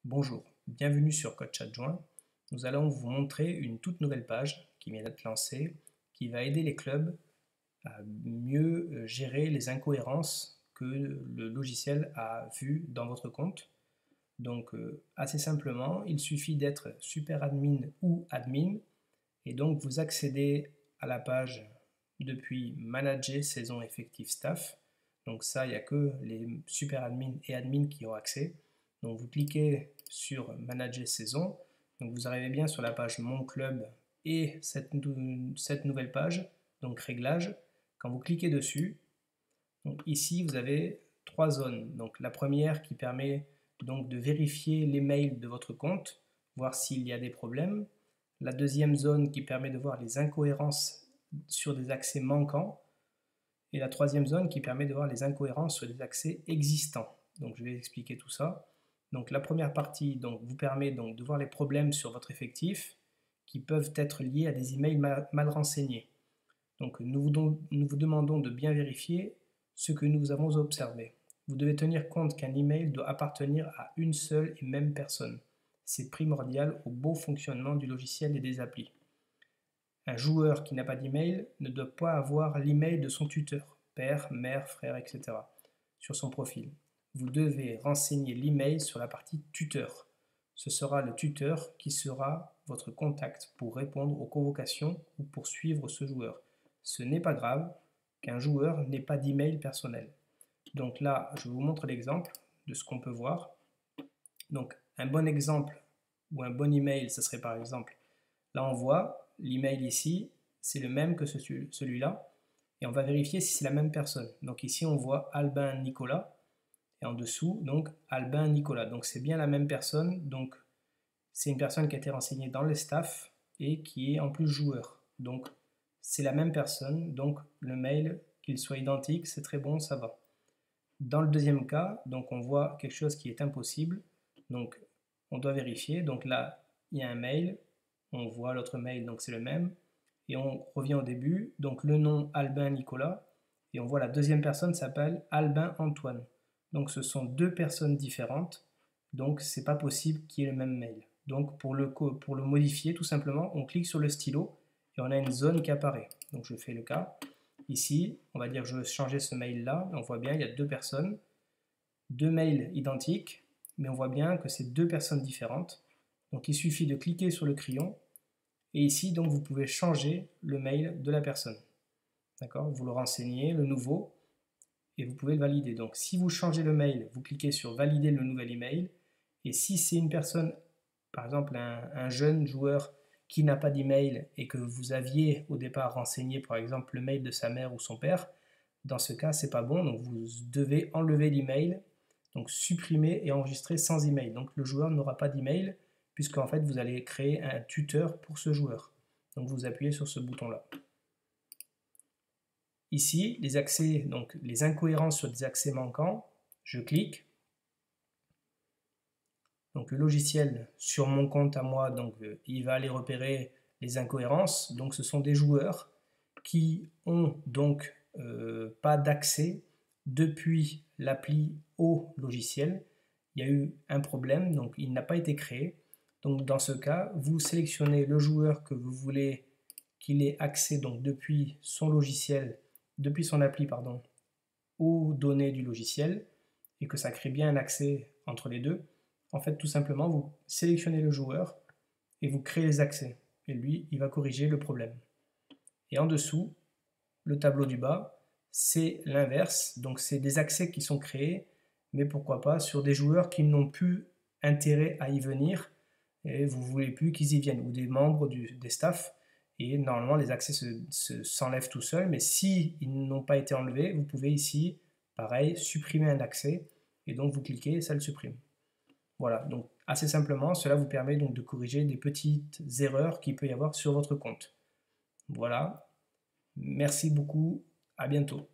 Bonjour, bienvenue sur Coach Adjoint. Nous allons vous montrer une toute nouvelle page qui vient d'être lancée, qui va aider les clubs à mieux gérer les incohérences que le logiciel a vues dans votre compte. Donc assez simplement, il suffit d'être super admin ou admin et donc vous accédez à la page depuis Manager saison effective staff. Donc ça, il n'y a que les super admin et admin qui ont accès. Donc vous cliquez sur Manager saison, donc vous arrivez bien sur la page Mon club et cette nouvelle page, donc Réglages. Quand vous cliquez dessus, donc ici vous avez trois zones. Donc la première qui permet donc de vérifier les mails de votre compte, voir s'il y a des problèmes. La deuxième zone qui permet de voir les incohérences sur des accès manquants. Et la troisième zone qui permet de voir les incohérences sur des accès existants. Donc je vais expliquer tout ça. Donc la première partie vous permet de voir les problèmes sur votre effectif qui peuvent être liés à des emails mal renseignés. Donc nous vous demandons de bien vérifier ce que nous avons observé. Vous devez tenir compte qu'un email doit appartenir à une seule et même personne. C'est primordial au bon fonctionnement du logiciel et des applis. Un joueur qui n'a pas d'email ne doit pas avoir l'email de son tuteur, père, mère, frère, etc. sur son profil. Vous devez renseigner l'email sur la partie tuteur. Ce sera le tuteur qui sera votre contact pour répondre aux convocations ou pour suivre ce joueur. Ce n'est pas grave qu'un joueur n'ait pas d'email personnel. Donc là, je vous montre l'exemple de ce qu'on peut voir. Donc un bon exemple ou un bon email, ce serait par exemple, là on voit l'email ici, c'est le même que celui-là, et on va vérifier si c'est la même personne. Donc ici on voit Albin Nicolas, et en dessous donc Albin Nicolas. Donc c'est bien la même personne, donc c'est une personne qui a été renseignée dans le staff et qui est en plus joueur. Donc c'est la même personne, donc le mail, qu'il soit identique, c'est très bon, ça va. Dans le deuxième cas, donc on voit quelque chose qui est impossible, donc on doit vérifier. Donc là, il y a un mail, on voit l'autre mail, donc c'est le même, et on revient au début, donc le nom Albin Nicolas, et on voit la deuxième personne s'appelle Albin Antoine. Donc ce sont deux personnes différentes, donc c'est pas possible qu'il y ait le même mail. Donc pour le modifier, tout simplement, on clique sur le stylo et on a une zone qui apparaît. Donc je fais le cas. Ici, on va dire que je veux changer ce mail-là. On voit bien, il y a deux personnes, deux mails identiques, mais on voit bien que c'est deux personnes différentes. Donc il suffit de cliquer sur le crayon et ici, donc, vous pouvez changer le mail de la personne. D'accord? Vous le renseignez, le nouveau, et vous pouvez le valider. Donc si vous changez le mail, vous cliquez sur valider le nouvel email. Et si c'est une personne, par exemple un jeune joueur qui n'a pas d'email et que vous aviez au départ renseigné par exemple le mail de sa mère ou son père, dans ce cas c'est pas bon, donc vous devez enlever l'email, donc supprimer et enregistrer sans email. Donc le joueur n'aura pas d'email puisqu'en fait vous allez créer un tuteur pour ce joueur. Donc vous appuyez sur ce bouton là. Ici, les accès, donc les incohérences sur des accès manquants, je clique. Donc le logiciel sur mon compte à moi, donc il va aller repérer les incohérences. Donc ce sont des joueurs qui ont donc pas d'accès depuis l'appli au logiciel. Il y a eu un problème, donc il n'a pas été créé. Donc dans ce cas, vous sélectionnez le joueur que vous voulez qu'il ait accès donc depuis son logiciel, depuis son appli pardon, aux données du logiciel et que ça crée bien un accès entre les deux. En fait, tout simplement, vous sélectionnez le joueur et vous créez les accès. Et lui, il va corriger le problème. Et en dessous, le tableau du bas, c'est l'inverse. Donc, c'est des accès qui sont créés, mais pourquoi pas sur des joueurs qui n'ont plus intérêt à y venir et vous ne voulez plus qu'ils y viennent, ou des membres des staffs. Et normalement, les accès s'enlèvent tout seuls, mais si ils n'ont pas été enlevés, vous pouvez ici, pareil, supprimer un accès, et donc vous cliquez et ça le supprime. Voilà, donc assez simplement, cela vous permet donc de corriger des petites erreurs qu'il peut y avoir sur votre compte. Voilà, merci beaucoup, à bientôt.